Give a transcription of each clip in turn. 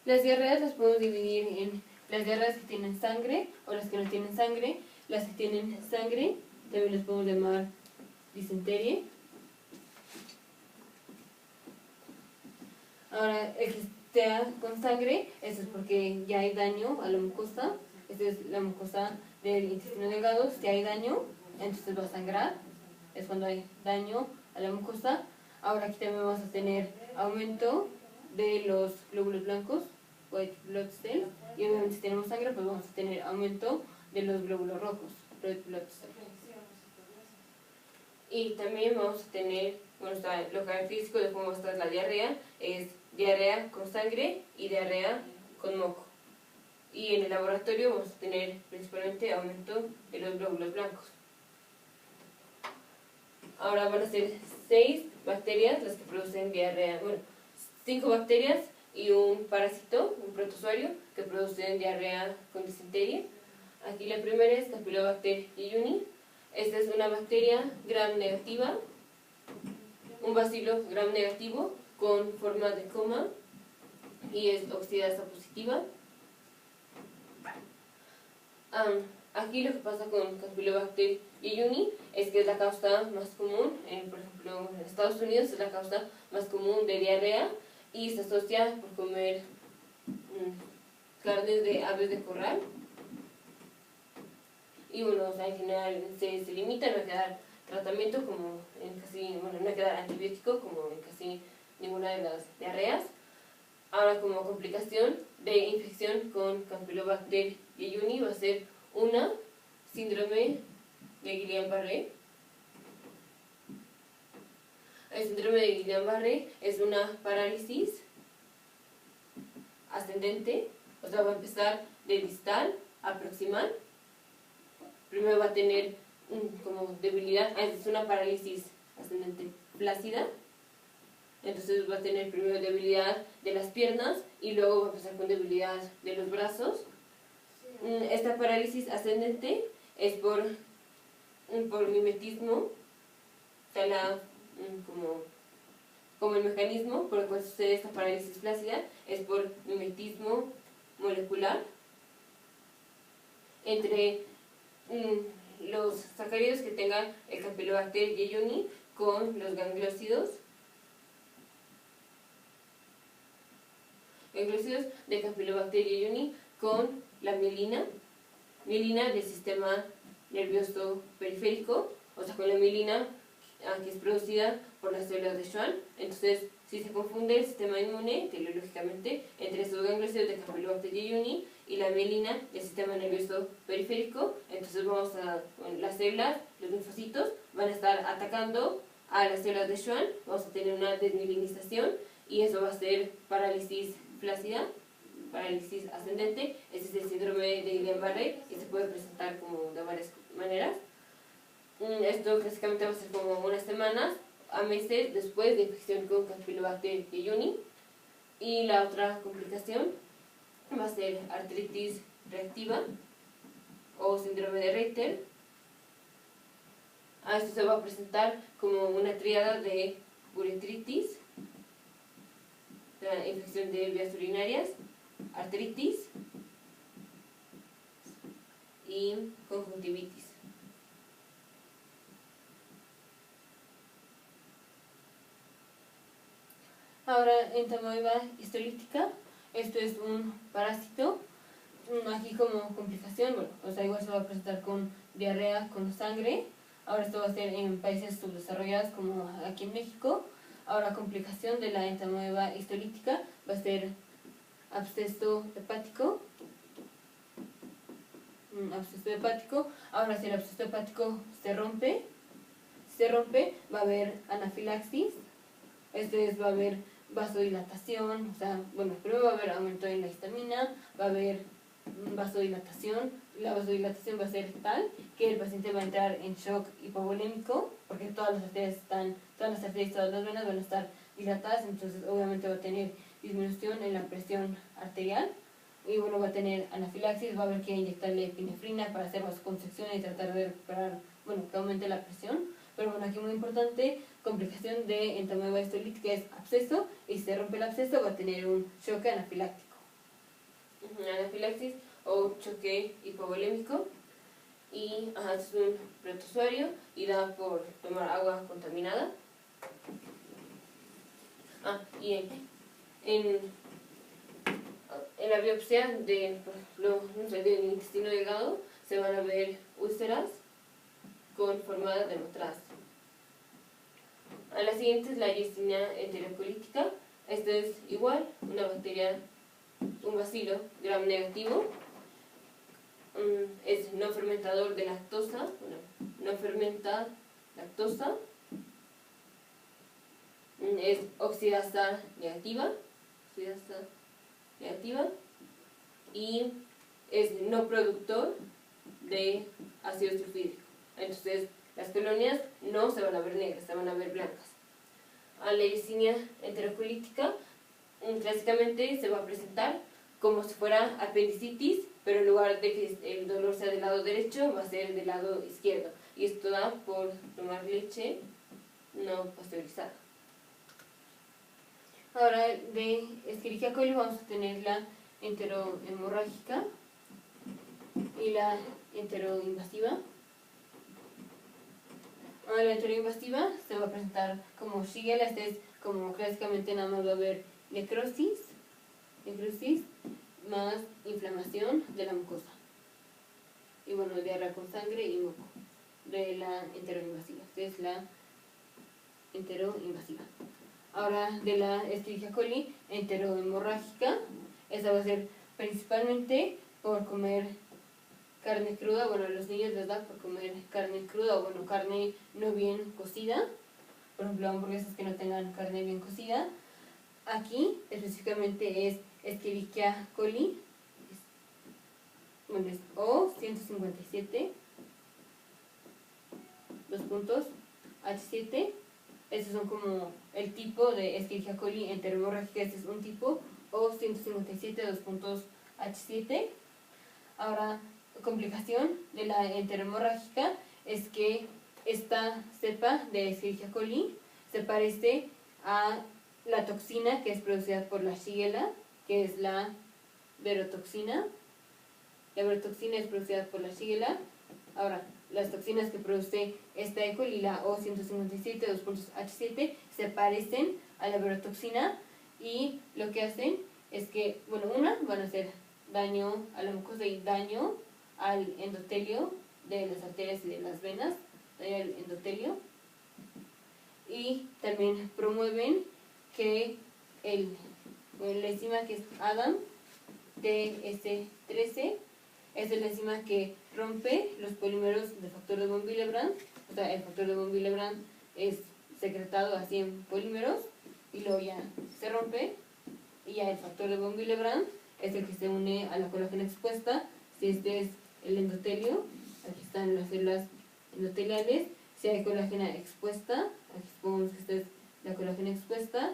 Las diarreas las podemos dividir en las diarreas que tienen sangre o las que no tienen sangre. Las que tienen sangre también las podemos llamar disentería. Ahora, el que esté con sangre, eso es porque ya hay daño a la mucosa. Esta es la mucosa del intestino delgado. Si hay daño, entonces va a sangrar. Es cuando hay daño a la mucosa. Ahora aquí también vamos a tener aumento de los glóbulos blancos, white blood cells, y obviamente si tenemos sangre, pues vamos a tener aumento de los glóbulos rojos, red blood cells. Y también vamos a tener, bueno, lo característico de cómo está la diarrea es diarrea con sangre y diarrea con moco. Y en el laboratorio vamos a tener principalmente aumento de los glóbulos blancos. Ahora van a ser 6 bacterias las que producen diarrea, bueno, 5 bacterias y un parásito, un protozoario, que producen diarrea con disentería. Aquí la primera es Campylobacter jejuni. Esta es una bacteria gram negativa, un bacilo gram negativo con forma de coma y es oxidasa positiva. Aquí lo que pasa con Campylobacter jejuni es que es la causa más común, por ejemplo en Estados Unidos es la causa más común de diarrea y se asocia por comer carnes de aves de corral. Y bueno, o sea, en general se limita, no hay que dar tratamiento como en casi, bueno, no hay que dar antibiótico como en casi ninguna de las diarreas. Ahora, como complicación de infección con Campylobacter jejuni va a ser una síndrome de Guillain-Barré. El síndrome de Guillain-Barré es una parálisis ascendente, o sea, va a empezar de distal a proximal. Primero va a tener como debilidad, es una parálisis ascendente flácida, entonces va a tener primero debilidad de las piernas y luego va a empezar con debilidad de los brazos. Esta parálisis ascendente es por mimetismo, o sea, como el mecanismo por el cual sucede esta parálisis flácida es por mimetismo molecular entre los sacáridos que tenga el Campylobacter jejuni con los gangliósidos de Campylobacter jejuni con la mielina del sistema nervioso periférico, o sea, con la mielina que es producida por las células de Schwann. Entonces, si se confunde el sistema inmune, teleológicamente, entre esos gangliósidos de Campylobacter jejuni y la mielina del sistema nervioso periférico, entonces las células, los linfocitos, van a estar atacando a las células de Schwann, vamos a tener una desmielinización y eso va a ser parálisis flácida, parálisis ascendente. Ese es el síndrome de Guillain-Barré y se puede presentar como de varias maneras. Esto básicamente va a ser como unas semanas a meses después de infección con Campylobacter jejuni. Y la otra complicación va a ser artritis reactiva o síndrome de Reiter. Esto se va a presentar como una tríada de uretritis, la infección de vías urinarias, artritis y conjuntivitis. Ahora, entamoeba histolítica, esto es un parásito. Aquí como complicación, bueno, o sea, igual se va a presentar con diarrea con sangre. Ahora esto va a ser en países subdesarrollados como aquí en México. Ahora, complicación de la entamoeba histolítica va a ser absceso hepático. Ahora, si el absceso hepático se rompe, va a haber anafilaxis. Va a haber vasodilatación, o sea, bueno, primero va a haber aumento en la histamina, va a haber vasodilatación. La vasodilatación va a ser tal que el paciente va a entrar en shock hipovolémico, porque todas las arterias, todas las venas van a estar dilatadas, entonces obviamente va a tener disminución en la presión arterial, y bueno, va a tener anafilaxis, va a haber que inyectarle epinefrina para hacer vasoconstricción y tratar de recuperar, bueno, que aumente la presión. Pero bueno, aquí muy importante, complicación de entamoeba histolítica es absceso, y si se rompe el absceso va a tener un shock anafiláctico. anafilaxis o choque hipovolémico. Y es un protozoario y da por tomar agua contaminada. Y en la biopsia del intestino delgado se van a ver úlceras con forma de matraz. A la siguiente es la Yersinia enterocolítica. Esto es igual, una bacteria, un bacilo gram negativo. Es no fermentador de lactosa, no fermenta lactosa. Es oxidasa negativa y es no productor de ácido sulfúrico. Entonces las colonias no se van a ver negras, se van a ver blancas. A la Yersinia enterocolítica clásicamente se va a presentar como si fuera apendicitis, pero en lugar de que el dolor sea del lado derecho, va a ser del lado izquierdo. Y esto da por tomar leche no pasteurizada. Ahora de Escherichia coli vamos a tener la enterohemorrágica y la enteroinvasiva. Ahora la enteroinvasiva se va a presentar como Shigella. Este es como clásicamente nada más va a haber necrosis más inflamación de la mucosa. Y bueno, diarrea con sangre y moco de la enteroinvasiva. Esta es la enteroinvasiva. Ahora de la Escherichia coli enterohemorrágica, esa va a ser principalmente por comer carne cruda. Bueno, a los niños les da por comer carne cruda o bueno, carne no bien cocida. Por ejemplo, hamburguesas que no tengan carne bien cocida. Aquí específicamente es Escherichia coli, bueno, es O157, H7. Estos son como el tipo de Escherichia coli enterohemorrágica. Este es un tipo O157, H7. Ahora, complicación de la enterohemorrágica es que esta cepa de Escherichia coli se parece a la toxina que es producida por la Shigella, que es la verotoxina. La verotoxina es producida por la Shigella. Ahora, las toxinas que produce esta E. coli, la O157, H7, se parecen a la verotoxina y lo que hacen es que, bueno, van a hacer daño a la mucosa y daño al endotelio de las arterias y de las venas, daño al endotelio. Y también promueven que la enzima que es ADAM TS13 es la enzima que rompe los polímeros del factor de von Willebrand. O sea, el factor de von Willebrand es secretado así en polímeros y luego ya se rompe y ya el factor de von Willebrand es el que se une a la colágena expuesta. Si este es el endotelio, aquí están las células endoteliales. Si hay colágena expuesta, aquí supongamos que esta es la colágena expuesta,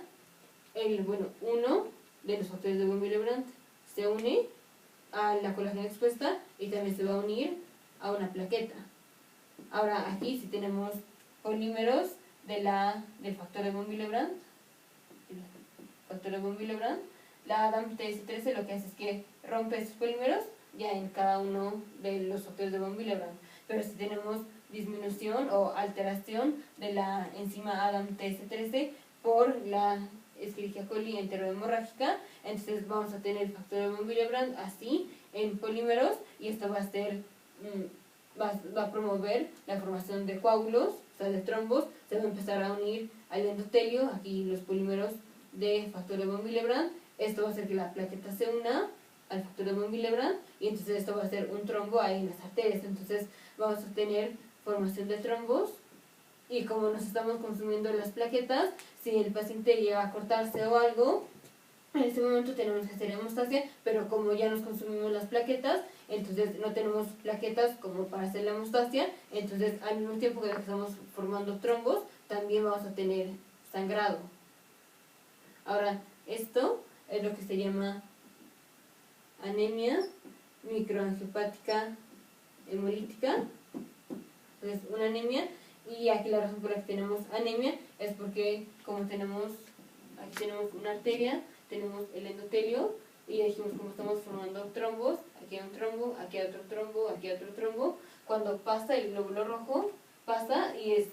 uno de los factores de von Willebrand se une a la colágena expuesta y también se va a unir a una plaqueta. Ahora aquí si tenemos polímeros del factor de von Willebrand, la ADAM TS13 lo que hace es que rompe esos polímeros ya en cada uno de los factores de von Willebrand. Pero si tenemos disminución o alteración de la enzima ADAM TS13 por la Escherichia coli enterohemorrágica, entonces vamos a tener el factor de von Willebrand así en polímeros y esto va a ser va a promover la formación de coágulos, o sea de trombos. Se va a empezar a unir al endotelio, aquí los polímeros de factor de von Willebrand. Esto va a hacer que la plaqueta se una al factor de von Willebrand y entonces esto va a ser un trombo ahí en las arterias. Entonces vamos a tener formación de trombos y como nos estamos consumiendo las plaquetas, si el paciente llega a cortarse o algo, en ese momento tenemos que hacer hemostasia, pero como ya nos consumimos las plaquetas, entonces no tenemos plaquetas como para hacer la hemostasia, entonces al mismo tiempo que estamos formando trombos, también vamos a tener sangrado. Ahora, esto es lo que se llama anemia microangiopática hemolítica. Entonces, una anemia, y aquí la razón por la que tenemos anemia es porque como aquí tenemos una arteria, tenemos el endotelio y dijimos como estamos formando trombos, aquí hay un trombo, aquí hay otro trombo, aquí hay otro trombo. Cuando pasa el glóbulo rojo, pasa y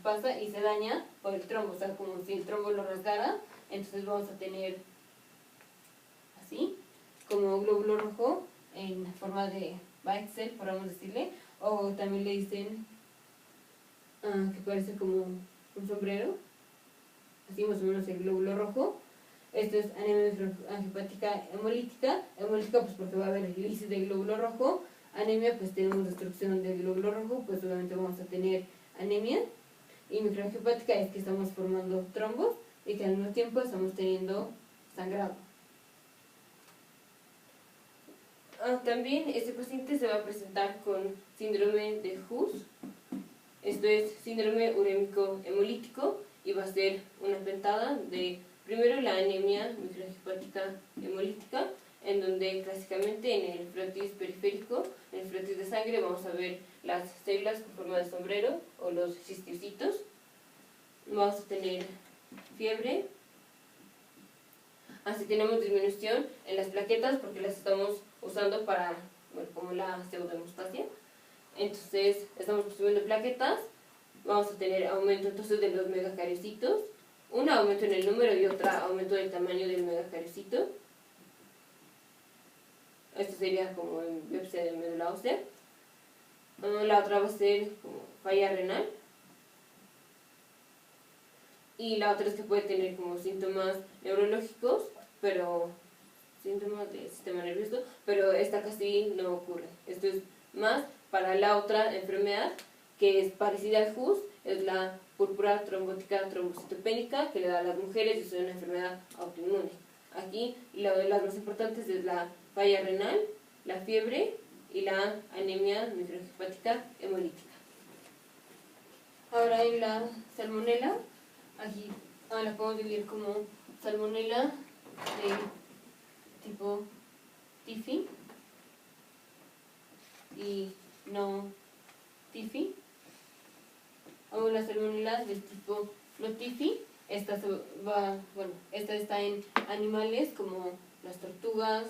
pasa y se daña por el trombo, o sea, como si el trombo lo rasgara, entonces vamos a tener así, como glóbulo rojo en forma de Baxter, podemos decirle, o también le dicen que parece como un sombrero, así más o menos el glóbulo rojo. Esto es anemia angiopática hemolítica. Hemolítica pues porque va a haber lisis del glóbulo rojo. Anemia pues tenemos destrucción del glóbulo rojo, pues obviamente vamos a tener anemia. Y microangiopática es que estamos formando trombos y que al mismo tiempo estamos teniendo sangrado. También este paciente se va a presentar con síndrome de Hus. Esto es síndrome urémico hemolítico y va a ser una pentada de primero la anemia microangiopática hemolítica, en donde clásicamente en el frotis periférico, en el frotis de sangre, vamos a ver las células con forma de sombrero o los cistiocitos. Vamos a tener fiebre. Así tenemos disminución en las plaquetas porque las estamos usando para, como la pseudohemostasia. Entonces estamos construyendo plaquetas. Vamos a tener aumento entonces de los megacariocitos, un aumento en el número y otra aumento del tamaño del megacariocito. Esto sería como en biopsia de médula ósea. La otra va a ser como falla renal. Y la otra es que puede tener como síntomas neurológicos, pero síntomas del sistema nervioso, pero esta casi no ocurre. Esto es más para la otra enfermedad que es parecida al Hus, es la púrpura trombótica trombocitopénica que le da a las mujeres y es una enfermedad autoinmune. Aquí la de las más importantes es la falla renal, la fiebre y la anemia microangiopática hemolítica. Ahora en la salmonela, aquí la podemos dividir como salmonela de tipo TIFI y no TIFI. O las salmonelas del tipo no TIFI, esta está en animales como las tortugas,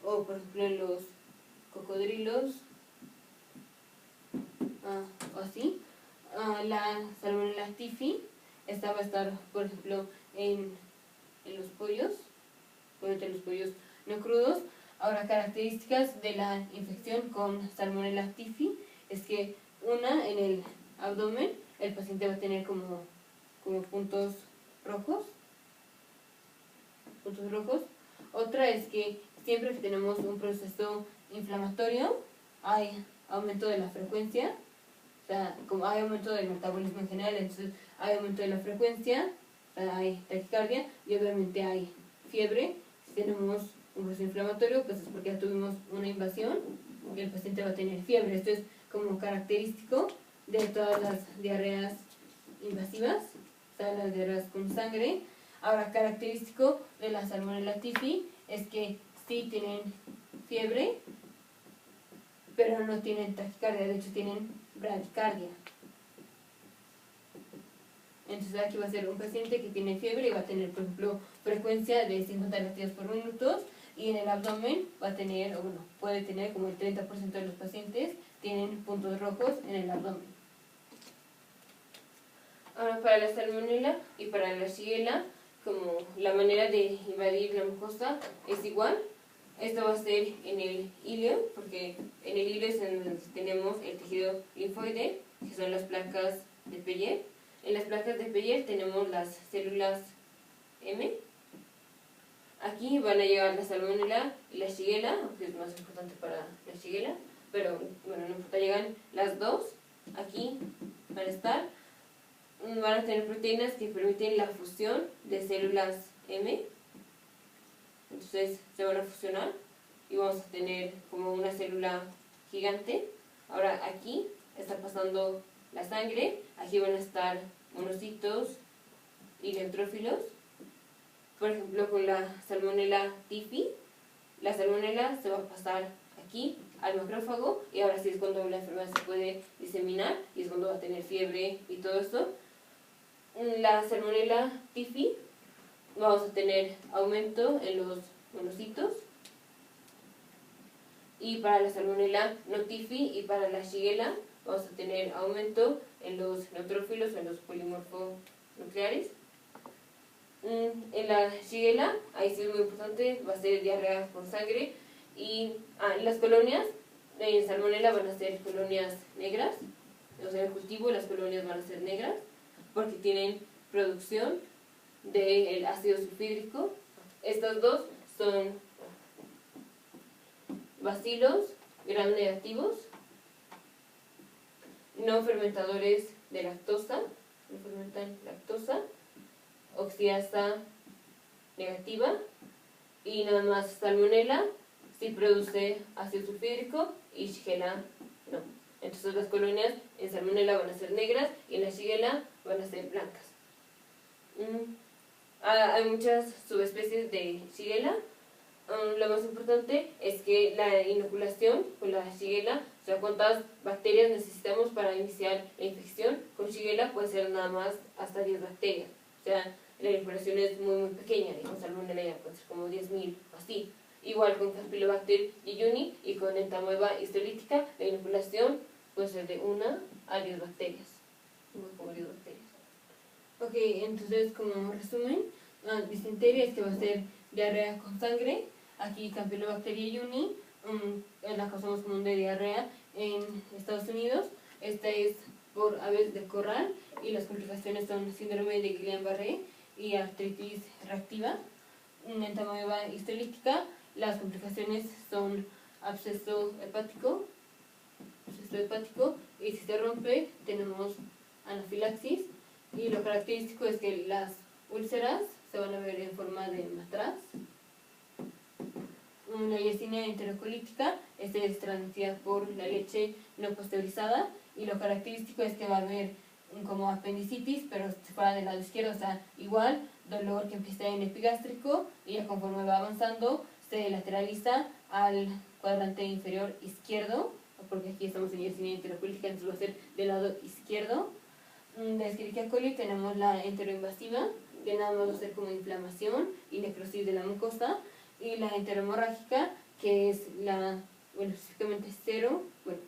o por ejemplo en los cocodrilos, o así. La salmonella TIFI, esta va a estar, por ejemplo, en los pollos, obviamente los pollos no crudos. Ahora, características de la infección con salmonella TIFI es que una, en el abdomen, el paciente va a tener como puntos rojos. Otra es que siempre que tenemos un proceso inflamatorio, hay aumento de la frecuencia. O sea, como hay aumento del metabolismo en general, entonces hay aumento de la frecuencia, hay taquicardia y obviamente hay fiebre. Si tenemos un proceso inflamatorio, pues es porque ya tuvimos una invasión y el paciente va a tener fiebre. Esto es como característico de todas las diarreas invasivas, o sea, las diarreas con sangre. Ahora, característico de la salmonella TIFI es que sí tienen fiebre, pero no tienen taquicardia, de hecho tienen bradicardia. Entonces aquí va a ser un paciente que tiene fiebre y va a tener, por ejemplo, frecuencia de 50 latidos por minuto, y en el abdomen va a tener, puede tener como el 30% de los pacientes tienen puntos rojos en el abdomen. Ahora, para la salmonella y para la shigella, como la manera de invadir la mucosa es igual. Esto va a ser en el ilio, porque en el ilio es en donde tenemos el tejido linfoide, que son las placas de Peyer. En las placas de Peyer tenemos las células M. Aquí van a llegar la salmonella y la shigella, aunque es más importante para la shigella, pero bueno, no importa, llegan las dos. Aquí van a estar. Van a tener proteínas que permiten la fusión de células M. Entonces se van a fusionar y vamos a tener como una célula gigante. Ahora aquí está pasando la sangre, aquí van a estar monocitos y neutrófilos. Por ejemplo, con la salmonella TIFI, la salmonella se va a pasar aquí al macrófago y ahora sí es cuando la enfermedad se puede diseminar y es cuando va a tener fiebre y todo esto. La salmonella TIFI vamos a tener aumento en los monocitos. Y para la Salmonella notifi y para la Shigella vamos a tener aumento en los neutrófilos o en los polimorfonucleares. En la Shigella, ahí sí es muy importante, va a ser diarrea con sangre. Y las colonias en Salmonella van a ser colonias negras, o sea, en el cultivo las colonias van a ser negras porque tienen producción del ácido sulfídrico. Estas dos son bacilos gram negativos, no fermentadores de lactosa, no fermentan lactosa, oxidasa negativa, y nada más Salmonella sí produce ácido sulfídrico y Shigella no. Entonces las colonias en Salmonella van a ser negras y en la Shigella van a ser blancas. Hay muchas subespecies de Shigella. Lo más importante es que la inoculación con la Shigella, o sea, cuántas bacterias necesitamos para iniciar la infección con Shigella, puede ser nada más hasta 10 bacterias. O sea, la inoculación es muy pequeña, y con Salmonella ya puede ser como 10.000, así. Igual con Campylobacter jejuni y con Entamoeba histolítica, la inoculación puede ser de 1 a 10 bacterias. Como 10 bacterias. Ok, entonces como resumen, disentería es que va a ser diarrea con sangre. Aquí Campylobacter jejuni es la causa más común de diarrea en Estados Unidos. Esta es por aves de corral y las complicaciones son síndrome de Guillain-Barré y artritis reactiva. En Entamoeba histolítica las complicaciones son absceso hepático, y si se rompe tenemos anafilaxis, y lo característico es que las úlceras se van a ver en forma de matraz. La Yersinia enterocolítica es transmitida por la leche no pasteurizada, y lo característico es que va a haber como apendicitis, pero fuera del lado izquierdo, o sea, igual dolor que empieza en epigástrico y ya conforme va avanzando se lateraliza al cuadrante inferior izquierdo, porque aquí estamos en Yersinia enterocolítica, entonces va a ser del lado izquierdo. De Escherichia coli tenemos la enteroinvasiva, que nada más va a ser como inflamación y necrosis de la mucosa, y la enterohemorrágica, que es la, específicamente 0,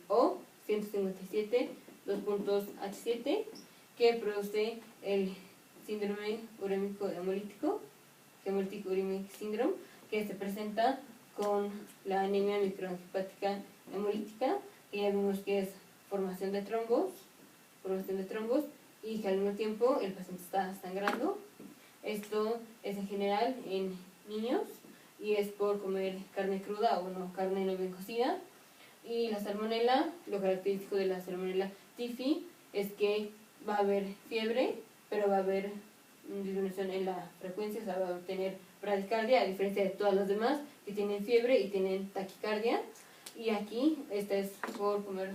o 157, 2.H7, que produce el síndrome urémico hemolítico, hemolytic uremic syndrome, que se presenta con la anemia microangiopática hemolítica, que ya vimos que es formación de trombos, y que al mismo tiempo el paciente está sangrando. Esto es en general en niños y es por comer carne cruda o no, carne no bien cocida. Y la Salmonella, lo característico de la Salmonella typhi es que va a haber fiebre, pero va a haber disminución en la frecuencia, o sea, va a tener bradicardia, a diferencia de todas las demás que tienen fiebre y tienen taquicardia. Y aquí, esta es por comer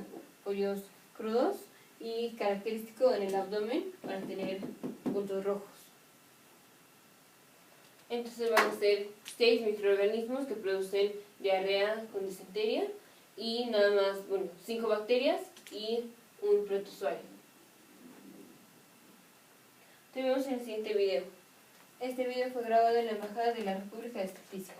pollos crudos, y característico en el abdomen para tener puntos rojos. Entonces van a ser 6 microorganismos que producen diarrea con disentería y nada más, 5 bacterias y un protozoario. Te vemos en el siguiente video. Este video fue grabado en la Embajada de la República de Escocia.